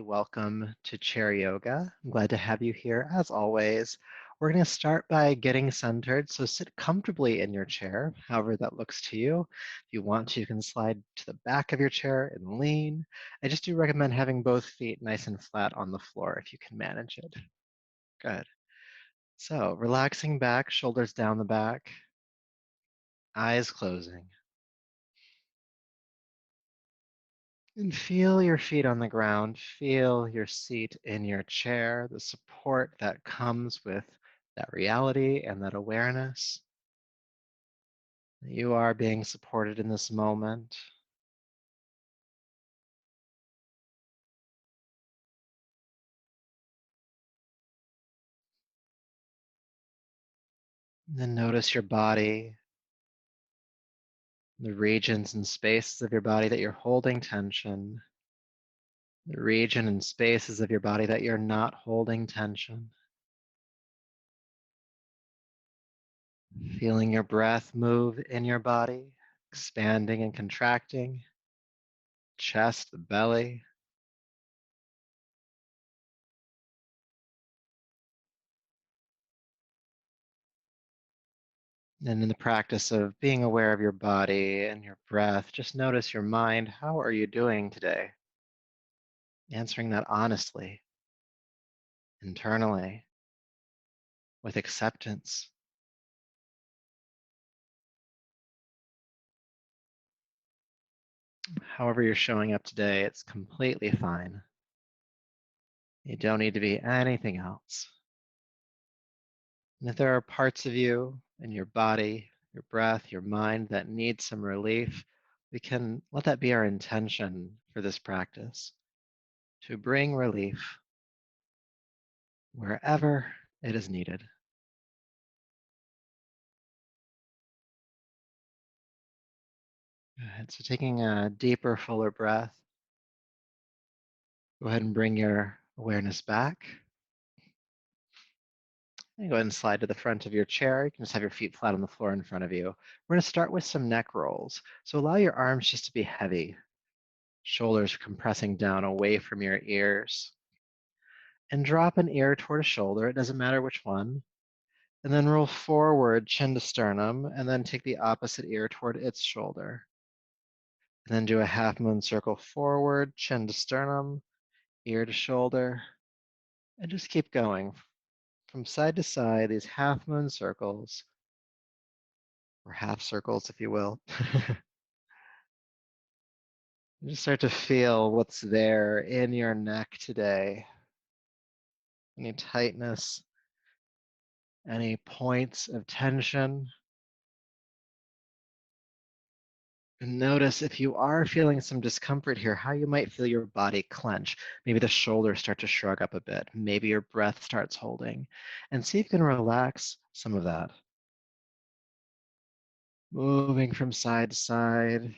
Welcome to Chair Yoga. I'm glad to have you here as always. We're going to start by getting centered. So sit comfortably in your chair, however that looks to you. If you want to, you can slide to the back of your chair and lean. I just do recommend having both feet nice and flat on the floor if you can manage it. Good. So relaxing back, shoulders down the back, eyes closing. And feel your feet on the ground. Feel your seat in your chair, the support that comes with that reality and that awareness. You are being supported in this moment. And then notice your body, the regions and spaces of your body that you're holding tension, the region and spaces of your body that you're not holding tension. Feeling your breath move in your body, expanding and contracting, chest, the belly. And in the practice of being aware of your body and your breath, just notice your mind. How are you doing today? Answering that honestly, internally, with acceptance. However you're showing up today, it's completely fine. You don't need to be anything else. And if there are parts of you and your body, your breath, your mind that need some relief, we can let that be our intention for this practice, to bring relief wherever it is needed. Good. So taking a deeper, fuller breath, go ahead and bring your awareness back. And go ahead and slide to the front of your chair. You can just have your feet flat on the floor in front of you. We're going to start with some neck rolls. So allow your arms just to be heavy, shoulders compressing down away from your ears. And drop an ear toward a shoulder. It doesn't matter which one. And then roll forward, chin to sternum, and then take the opposite ear toward its shoulder. And then do a half moon circle forward, chin to sternum, ear to shoulder, and just keep going from side to side, these half moon circles, or half circles, if you will. Just start to feel what's there in your neck today. Any tightness, any points of tension. And notice if you are feeling some discomfort here, how you might feel your body clench. Maybe the shoulders start to shrug up a bit. Maybe your breath starts holding. And see if you can relax some of that. Moving from side to side,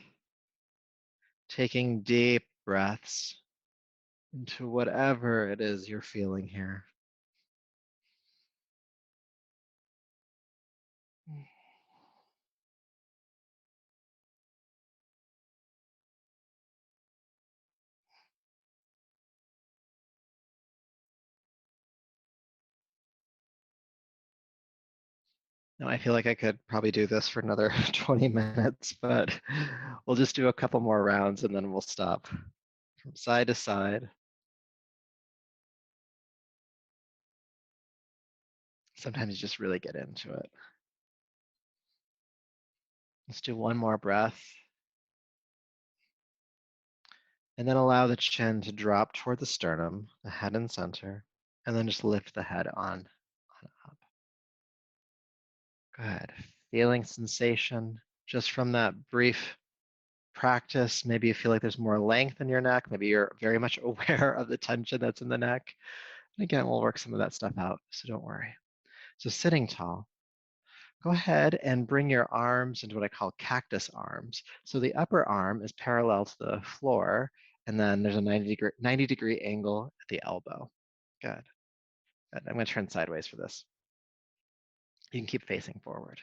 taking deep breaths into whatever it is you're feeling here. Now, I feel like I could probably do this for another 20 minutes, but we'll just do a couple more rounds and then we'll stop. From side to side. Sometimes you just really get into it. Let's do one more breath. And then allow the chin to drop toward the sternum, the head and center, and then just lift the head on up. Good. Feeling sensation just from that brief practice. Maybe you feel like there's more length in your neck. Maybe you're very much aware of the tension that's in the neck. And again, we'll work some of that stuff out, so don't worry. So sitting tall, go ahead and bring your arms into what I call cactus arms. So the upper arm is parallel to the floor, and then there's a 90-degree angle at the elbow. Good. Good. I'm going to turn sideways for this. You can keep facing forward.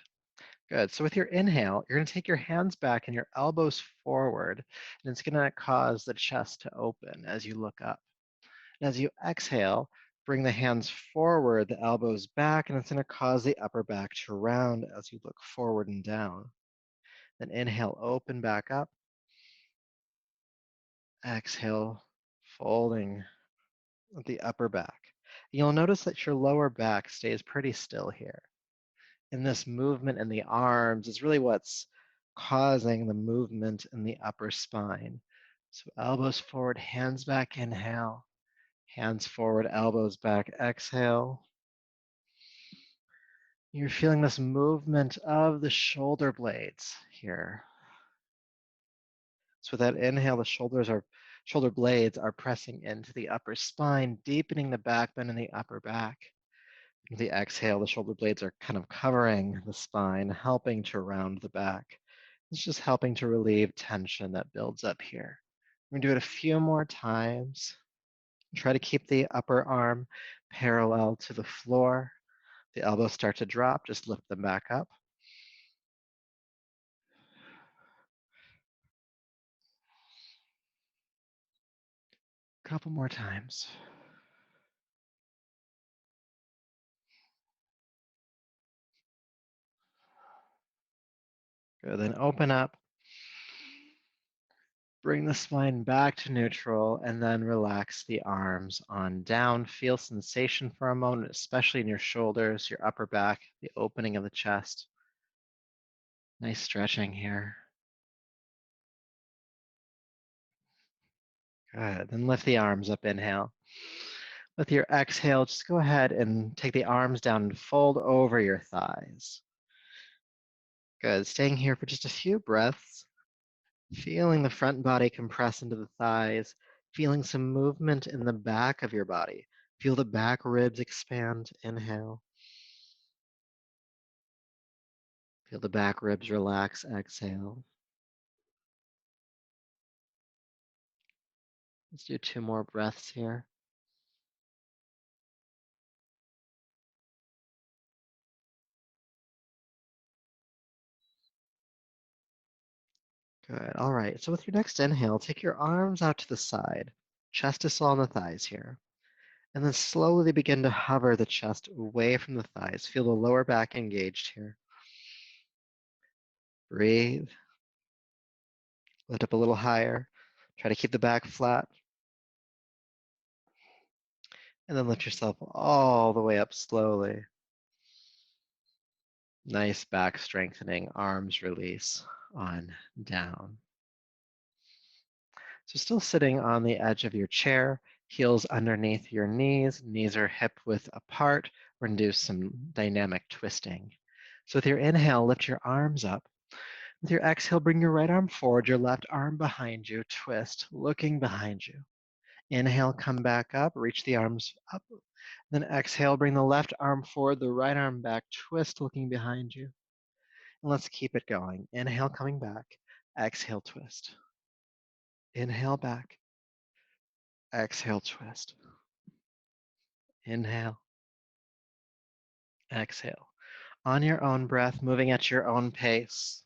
Good. So with your inhale, you're going to take your hands back and your elbows forward, and it's going to cause the chest to open as you look up. And as you exhale, bring the hands forward, the elbows back, and it's going to cause the upper back to round as you look forward and down. Then inhale, open back up. Exhale, folding the upper back. You'll notice that your lower back stays pretty still here. And this movement in the arms is really what's causing the movement in the upper spine. So elbows forward, hands back, inhale. Hands forward, elbows back, exhale. You're feeling this movement of the shoulder blades here. So with that inhale, the shoulder blades are pressing into the upper spine, deepening the backbone in the upper back. With the exhale, the shoulder blades are kind of covering the spine, helping to round the back. It's just helping to relieve tension that builds up here. We're gonna do it a few more times. Try to keep the upper arm parallel to the floor. The elbows start to drop, just lift them back up. A couple more times. Good, then open up. Bring the spine back to neutral and then relax the arms on down. Feel sensation for a moment, especially in your shoulders, your upper back, the opening of the chest. Nice stretching here. Good, then lift the arms up, inhale. With your exhale, just go ahead and take the arms down and fold over your thighs. Good, staying here for just a few breaths. Feeling the front body compress into the thighs, feeling some movement in the back of your body. Feel the back ribs expand, inhale. Feel the back ribs relax, exhale. Let's do 2 more breaths here. Good, all right. So with your next inhale, take your arms out to the side. Chest is still on the thighs here. And then slowly begin to hover the chest away from the thighs. Feel the lower back engaged here. Breathe. Lift up a little higher. Try to keep the back flat. And then lift yourself all the way up slowly. Nice back strengthening, arms release on down. So still sitting on the edge of your chair, heels underneath your knees are hip width apart. We're gonna do some dynamic twisting. So with your inhale, lift your arms up. With your exhale, bring your right arm forward, your left arm behind you, twist, looking behind you. Inhale, come back up, reach the arms up. Then exhale, bring the left arm forward, the right arm back, twist, looking behind you. And let's keep it going. Inhale, coming back. Exhale, twist. Inhale, back. Exhale, twist. Inhale, exhale. On your own breath, moving at your own pace.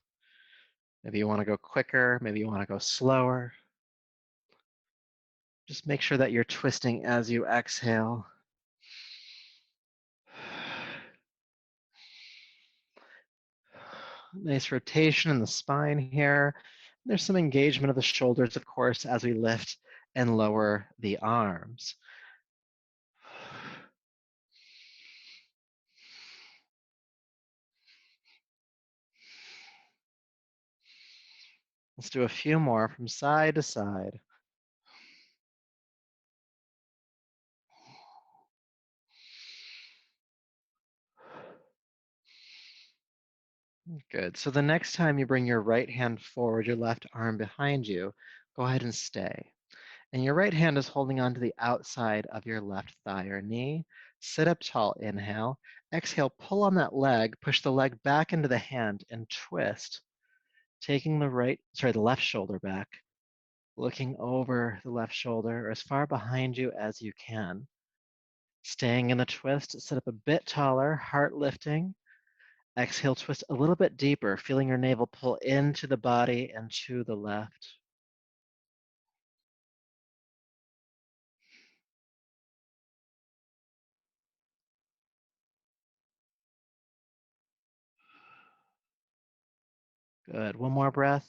Maybe you want to go quicker, maybe you want to go slower. Just make sure that you're twisting as you exhale. Nice rotation in the spine here. There's some engagement of the shoulders, of course, as we lift and lower the arms. Let's do a few more from side to side. Good. So the next time you bring your right hand forward, your left arm behind you, go ahead and stay. And your right hand is holding onto the outside of your left thigh or knee. Sit up tall, inhale. Exhale, pull on that leg, push the leg back into the hand and twist, taking the left shoulder back, looking over the left shoulder or as far behind you as you can. Staying in the twist, sit up a bit taller, heart lifting. Exhale, twist a little bit deeper, feeling your navel pull into the body and to the left. Good. One more breath.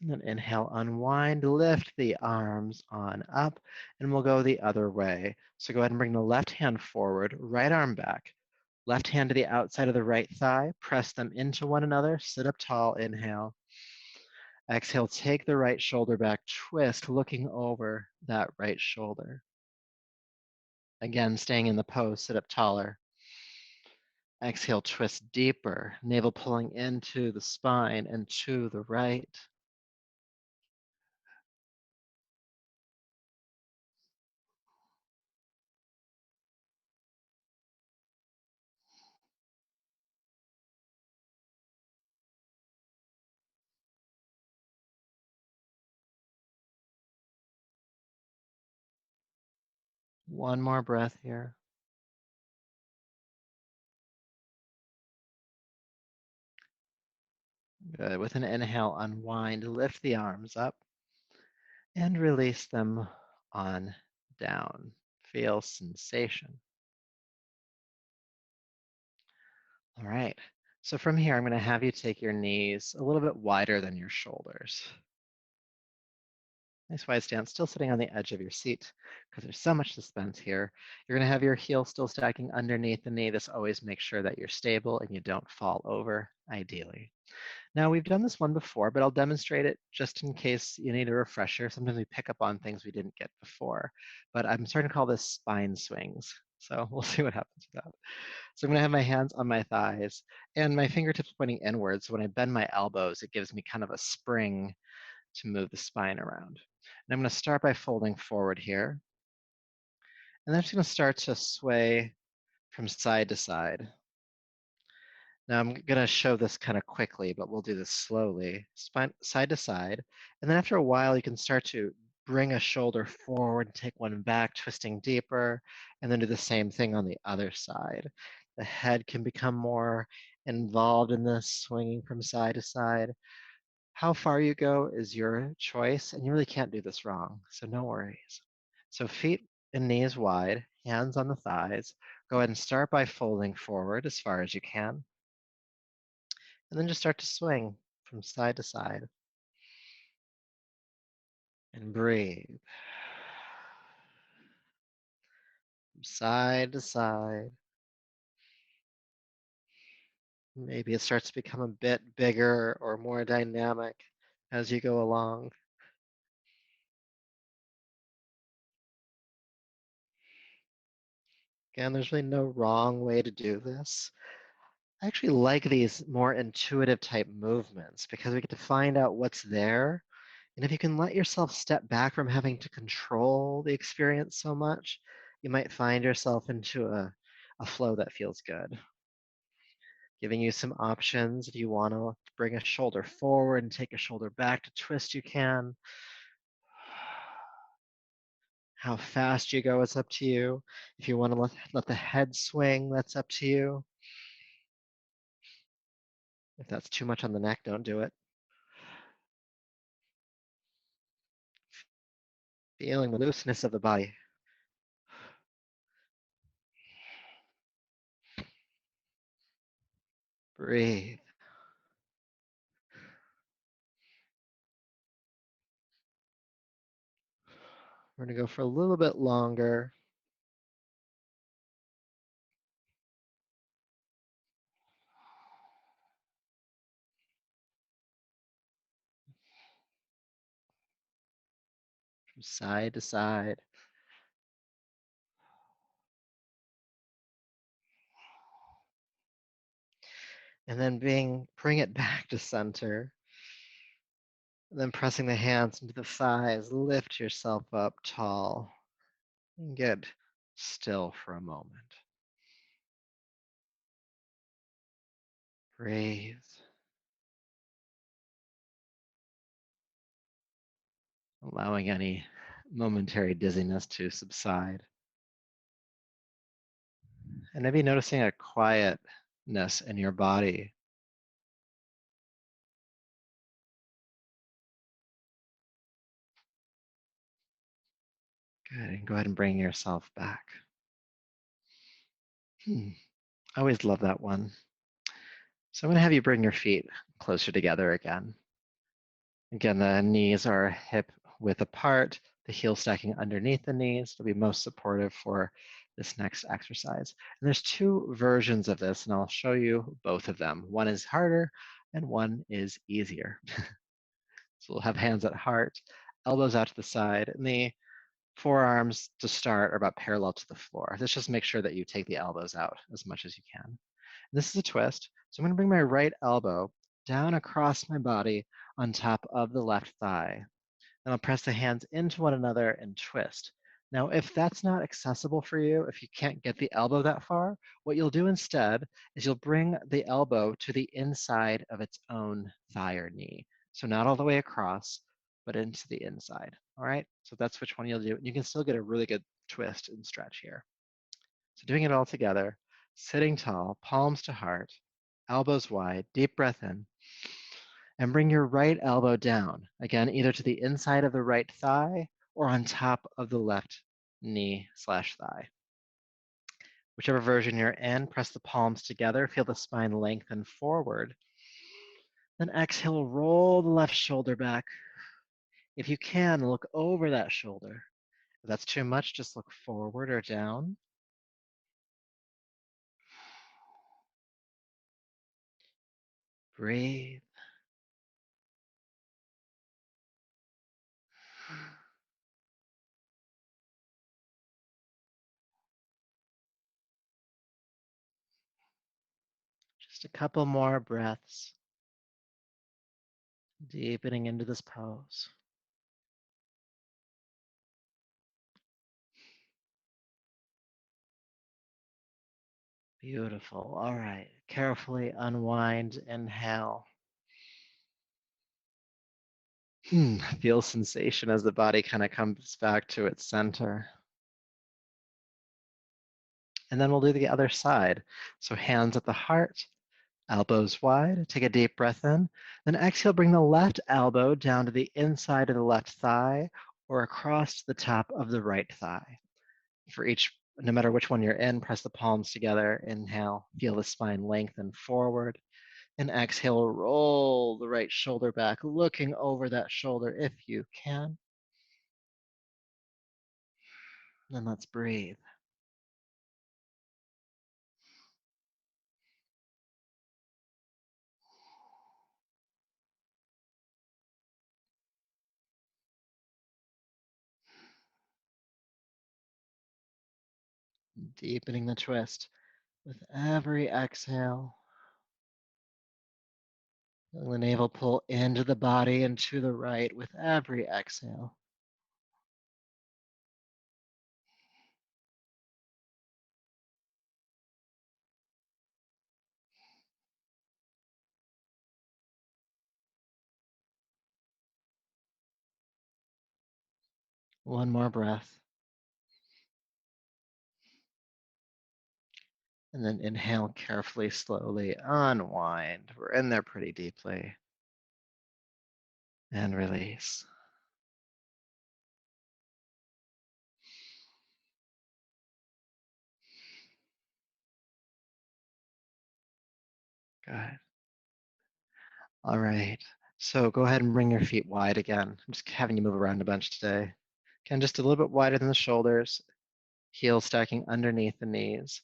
And then inhale, unwind, lift the arms on up, and we'll go the other way. So go ahead and bring the left hand forward, right arm back. Left hand to the outside of the right thigh, press them into one another, sit up tall, inhale. Exhale, take the right shoulder back, twist, looking over that right shoulder. Again, staying in the pose, sit up taller. Exhale, twist deeper, navel pulling into the spine and to the right. One more breath here. Good. With an inhale, unwind, lift the arms up and release them on down. Feel sensation. All right. So from here, I'm going to have you take your knees a little bit wider than your shoulders. Nice wide stance, still sitting on the edge of your seat because there's so much suspense here. You're going to have your heel still stacking underneath the knee. This always makes sure that you're stable and you don't fall over, ideally. Now, we've done this one before, but I'll demonstrate it just in case you need a refresher. Sometimes we pick up on things we didn't get before, but I'm starting to call this spine swings. So we'll see what happens with that. So I'm going to have my hands on my thighs and my fingertips pointing inwards. So when I bend my elbows, it gives me kind of a spring to move the spine around. And I'm going to start by folding forward here. And then I'm just going to start to sway from side to side. Now I'm going to show this kind of quickly, but we'll do this slowly, spine, side to side. And then after a while, you can start to bring a shoulder forward, take one back, twisting deeper, and then do the same thing on the other side. The head can become more involved in this, swinging from side to side. How far you go is your choice, and you really can't do this wrong, so no worries. So feet and knees wide, hands on the thighs. Go ahead and start by folding forward as far as you can, and then just start to swing from side to side. And breathe. From side to side. Maybe it starts to become a bit bigger or more dynamic as you go along. Again, there's really no wrong way to do this. I actually like these more intuitive type movements because we get to find out what's there. And if you can let yourself step back from having to control the experience so much, you might find yourself into a flow that feels good. Giving you some options. If you want to bring a shoulder forward and take a shoulder back to twist, you can. How fast you go is up to you. If you want to let the head swing, that's up to you. If that's too much on the neck, don't do it. Feeling the looseness of the body. Breathe. We're going to go for a little bit longer. From side to side. And then bring it back to center. And then pressing the hands into the thighs, lift yourself up tall. And get still for a moment. Breathe. Allowing any momentary dizziness to subside. And maybe noticing a quietness in your body. Good. And go ahead and bring yourself back. I always love that one. So I'm going to have you bring your feet closer together again. Again, the knees are hip width apart, the heels stacking underneath the knees to be most supportive for this next exercise. And there's two versions of this, and I'll show you both of them. One is harder and one is easier. So we'll have hands at heart, elbows out to the side, and the forearms to start are about parallel to the floor. Let's just make sure that you take the elbows out as much as you can. And this is a twist. So I'm going to bring my right elbow down across my body on top of the left thigh. Then I'll press the hands into one another and twist. Now, if that's not accessible for you, if you can't get the elbow that far, what you'll do instead is you'll bring the elbow to the inside of its own thigh or knee. So not all the way across, but into the inside. All right, so that's which one you'll do. You can still get a really good twist and stretch here. So doing it all together, sitting tall, palms to heart, elbows wide, deep breath in, and bring your right elbow down, again, either to the inside of the right thigh or on top of the left knee slash thigh. Whichever version you're in, press the palms together, feel the spine lengthen forward. Then exhale, roll the left shoulder back. If you can, look over that shoulder. If that's too much, just look forward or down. Breathe. Just a couple more breaths, deepening into this pose. Beautiful. All right. Carefully unwind, inhale. Feel sensation as the body kind of comes back to its center. And then we'll do the other side. So hands at the heart, elbows wide. Take a deep breath in. Then exhale, bring the left elbow down to the inside of the left thigh or across the top of the right thigh. For each, no matter which one you're in, press the palms together. Inhale, feel the spine lengthen forward. And exhale, roll the right shoulder back, looking over that shoulder if you can. Then let's breathe. Deepening the twist with every exhale. Feeling the navel pull into the body and to the right with every exhale. One more breath. And then inhale carefully, slowly, unwind. We're in there pretty deeply. And release. Good. All right. So go ahead and bring your feet wide again. I'm just having you move around a bunch today. Again, just a little bit wider than the shoulders, heels stacking underneath the knees.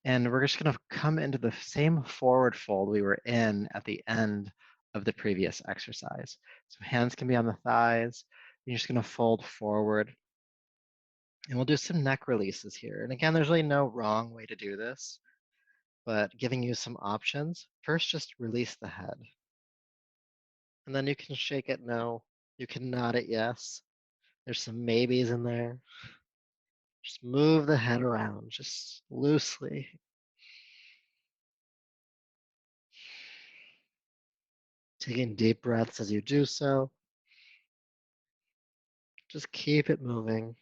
And we're just going to come into the same forward fold we were in at the end of the previous exercise. So hands can be on the thighs. You're just going to fold forward. And we'll do some neck releases here. And again, there's really no wrong way to do this, but giving you some options. First, just release the head. And then you can shake it no. You can nod it yes. There's some maybes in there. Just move the head around, just loosely. Taking deep breaths as you do so. Just keep it moving.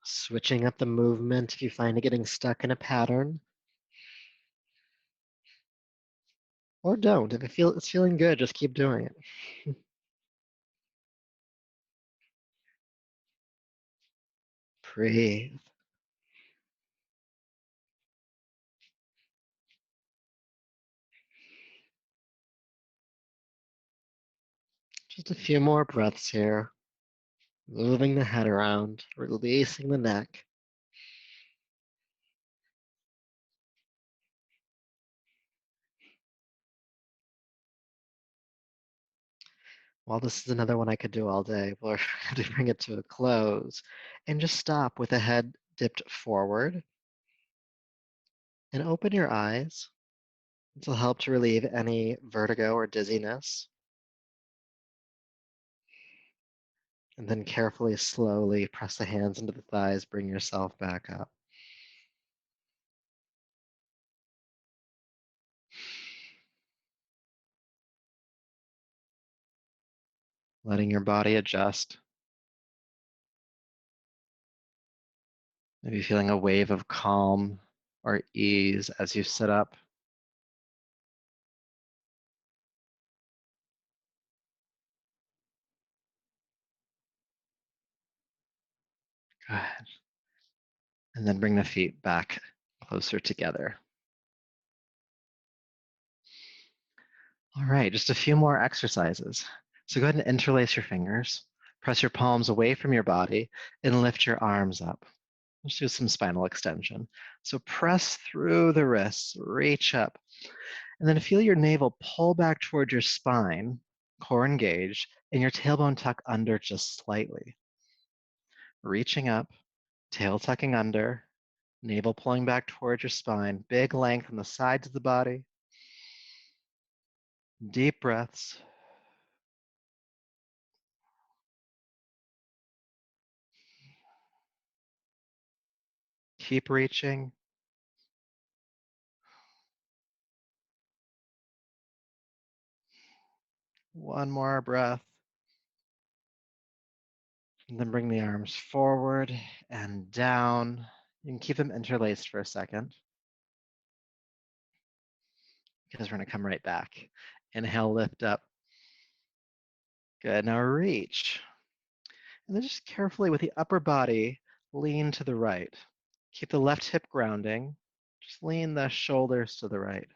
Switching up the movement if you find it getting stuck in a pattern. Or don't. If it's feeling good, just keep doing it. Breathe. Just a few more breaths here, moving the head around, releasing the neck. Well, this is another one I could do all day. We're going to bring it to a close and just stop with the head dipped forward and open your eyes. This will help to relieve any vertigo or dizziness. And then carefully, slowly press the hands into the thighs, bring yourself back up. Letting your body adjust. Maybe feeling a wave of calm or ease as you sit up. Good. And then bring the feet back closer together. All right, just a few more exercises. So go ahead and interlace your fingers. Press your palms away from your body and lift your arms up. Let's do some spinal extension. So press through the wrists, reach up, and then feel your navel pull back towards your spine, core engaged, and your tailbone tuck under just slightly. Reaching up, tail tucking under, navel pulling back towards your spine, big length on the sides of the body. Deep breaths. Keep reaching. One more breath. And then bring the arms forward and down. You can keep them interlaced for a second because we're going to come right back. Inhale, lift up. Good. Now reach. And then just carefully with the upper body, lean to the right. Keep the left hip grounding. Just lean the shoulders to the right.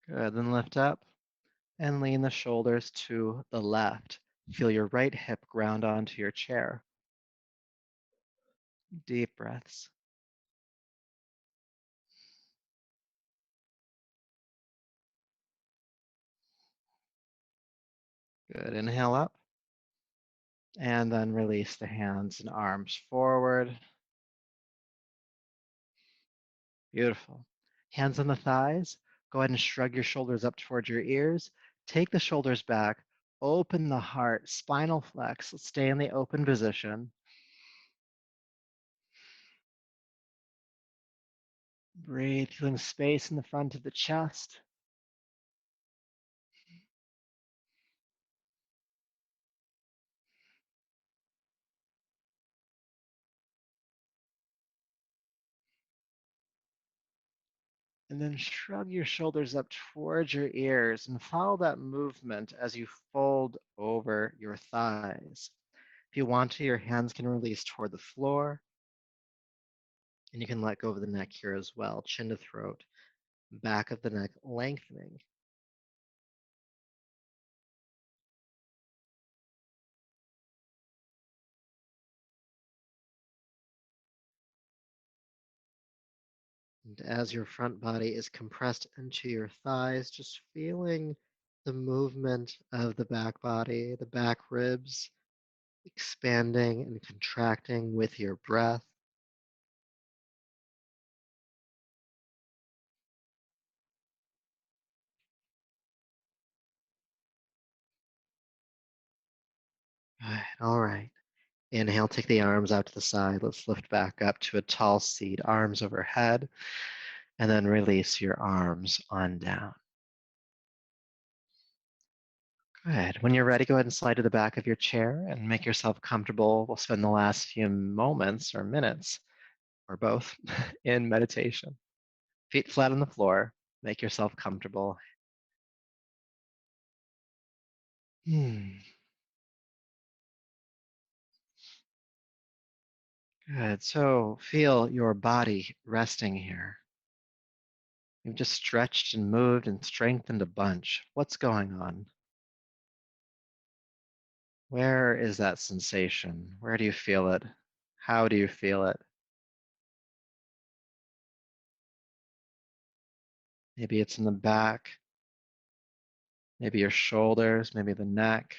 Good. Then lift up and lean the shoulders to the left. Feel your right hip ground onto your chair. Deep breaths. Good. Inhale up. And then release the hands and arms forward. Beautiful. Hands on the thighs. Go ahead and shrug your shoulders up towards your ears. Take the shoulders back. Open the heart. Spinal flex. Let's stay in the open position. Breathe, feeling space in the front of the chest. And then shrug your shoulders up towards your ears and follow that movement as you fold over your thighs. If you want to, your hands can release toward the floor, and you can let go of the neck here as well, chin to throat, back of the neck lengthening. And as your front body is compressed into your thighs, just feeling the movement of the back body, the back ribs expanding and contracting with your breath. Good. All right. Inhale, take the arms out to the side. Let's lift back up to a tall seat, arms overhead, and then release your arms on down. Good. When you're ready, go ahead and slide to the back of your chair and make yourself comfortable. We'll spend the last few moments or minutes, or both, in meditation. Feet flat on the floor. Make yourself comfortable. Hmm. Good. So feel your body resting here. You've just stretched and moved and strengthened a bunch. What's going on? Where is that sensation? Where do you feel it? How do you feel it? Maybe it's in the back, maybe your shoulders, maybe the neck,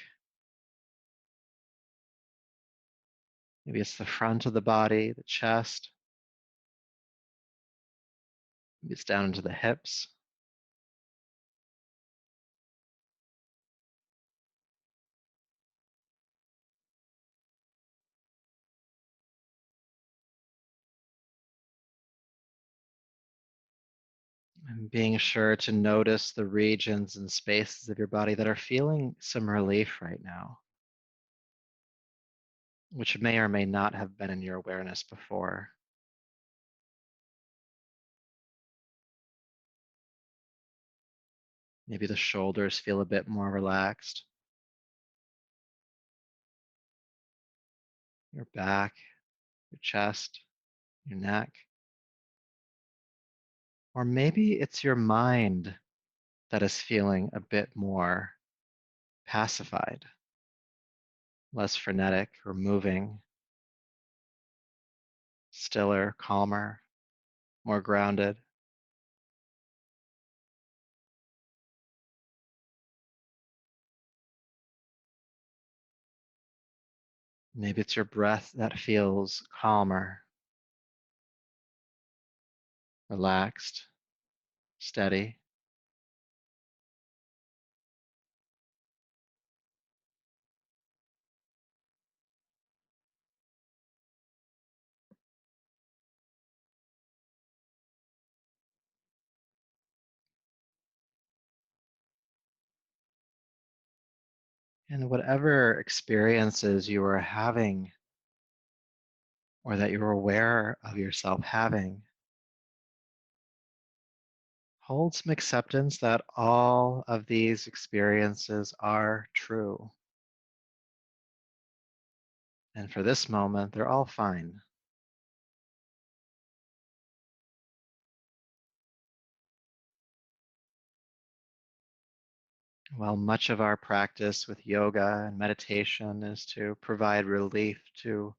maybe it's the front of the body, the chest, maybe it's down into the hips. And being sure to notice the regions and spaces of your body that are feeling some relief right now, which may or may not have been in your awareness before. Maybe the shoulders feel a bit more relaxed, your back, your chest, your neck. Or maybe it's your mind that is feeling a bit more pacified, less frenetic or moving, stiller, calmer, more grounded. Maybe it's your breath that feels calmer, relaxed, steady. And whatever experiences you are having or that you're aware of yourself having, hold some acceptance that all of these experiences are true. And for this moment, they're all fine. While much of our practice with yoga and meditation is to provide relief to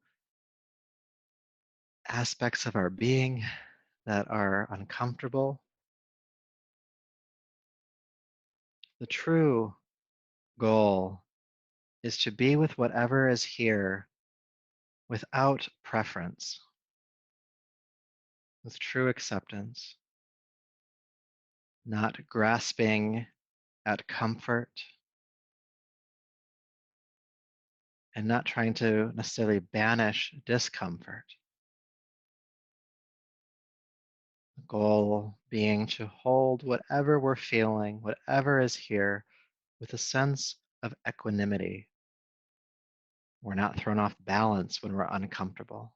aspects of our being that are uncomfortable, the true goal is to be with whatever is here without preference, with true acceptance, not grasping at comfort and not trying to necessarily banish discomfort. The goal being to hold whatever we're feeling, whatever is here, with a sense of equanimity. We're not thrown off balance when we're uncomfortable.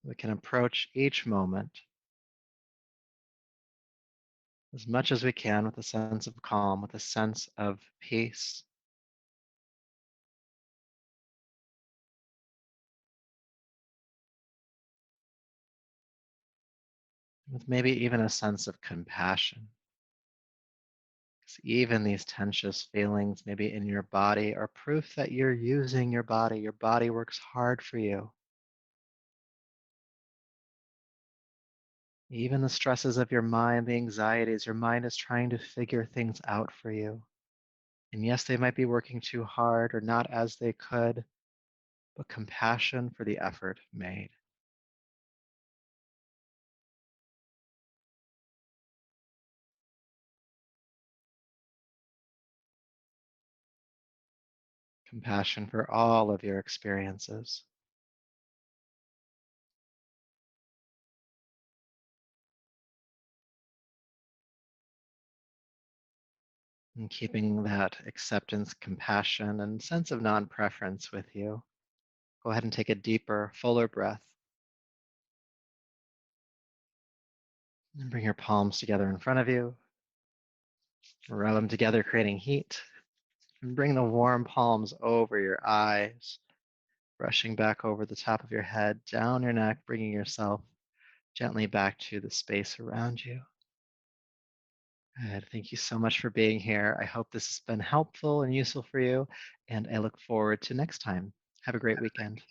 We can approach each moment as much as we can with a sense of calm, with a sense of peace, with maybe even a sense of compassion. Because even these tensious feelings, maybe in your body, are proof that you're using your body. Your body works hard for you. Even the stresses of your mind, the anxieties, your mind is trying to figure things out for you. And yes, they might be working too hard or not as they could, but compassion for the effort made. Compassion for all of your experiences. And keeping that acceptance, compassion, and sense of non preference with you. Go ahead and take a deeper, fuller breath. And bring your palms together in front of you. Rub them together, creating heat. And bring the warm palms over your eyes. Brushing back over the top of your head, down your neck, bringing yourself gently back to the space around you. Good. Thank you so much for being here. I hope this has been helpful and useful for you, and I look forward to next time. Have a great weekend.